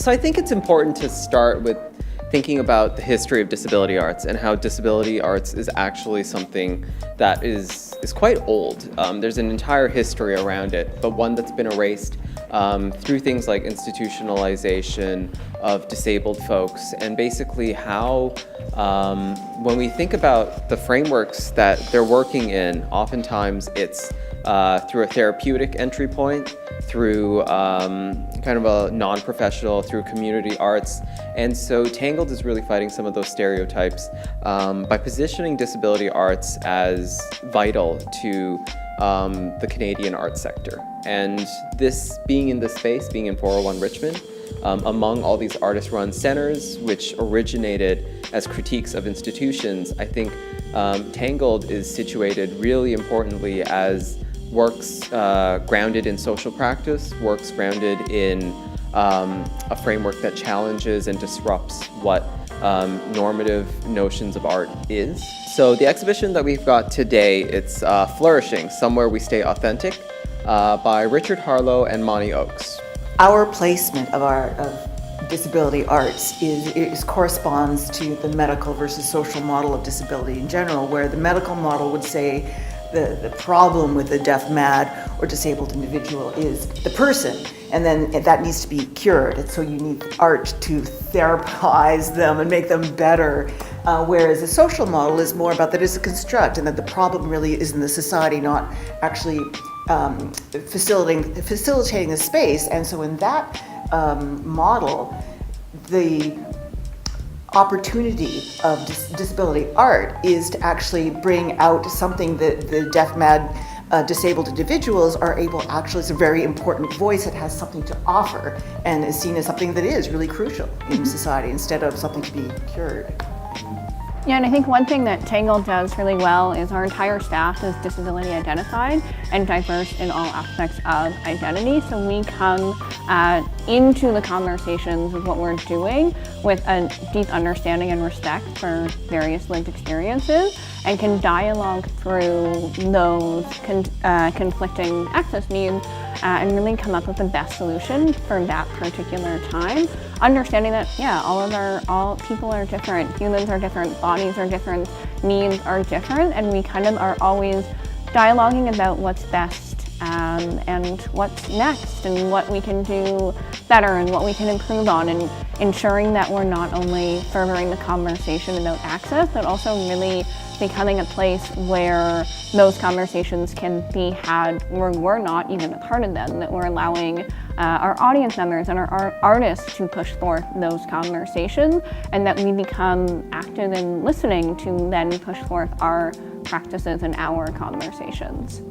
So I think it's important to start with thinking about the history of disability arts and how disability arts is actually something that is quite old. There's an entire history around it, but one that's been erased through things like institutionalization of disabled folks, and basically how when we think about the frameworks that they're working in, oftentimes it's through a therapeutic entry point, through kind of a non-professional, through community arts. And so Tangled is really fighting some of those stereotypes by positioning disability arts as vital to the Canadian arts sector. And this, being in this space, being in 401 Richmond, among all these artist-run centers, which originated as critiques of institutions, I think Tangled is situated really importantly as works grounded in social practice, works grounded in a framework that challenges and disrupts what normative notions of art is. So the exhibition that we've got today, it's Flourishing, Somewhere We Stay Authentic, by Richard Harlow and Monty Oakes. Our placement of disability arts corresponds to the medical versus social model of disability in general, where the medical model would say the problem with a deaf, mad, or disabled individual is the person, and then that needs to be cured. And so you need art to therapize them and make them better. Whereas the social model is more about that it's a construct, and that the problem really is in the society, not actually facilitating the space. And so in that model, the opportunity of disability art is to actually bring out something that the deaf, mad, disabled individuals are able, actually, it's a very important voice that has something to offer and is seen as something that is really crucial in society instead of something to be cured. Yeah, and I think one thing that Tangled does really well is our entire staff is disability identified and diverse in all aspects of identity. So we come into the conversations of what we're doing with a deep understanding and respect for various lived experiences, and can dialogue through those conflicting access needs and really come up with the best solution for that particular time. Understanding that, yeah, all people are different, humans are different, bodies are different, needs are different, and we kind of are always dialoguing about what's best and what's next and what we can do better and what we can improve on, and ensuring that we're not only furthering the conversation about access, but also really becoming a place where those conversations can be had where we're not even a part of them, that we're allowing our audience members and our artists to push forth those conversations, and that we become active in listening to then push forth our practices and our conversations.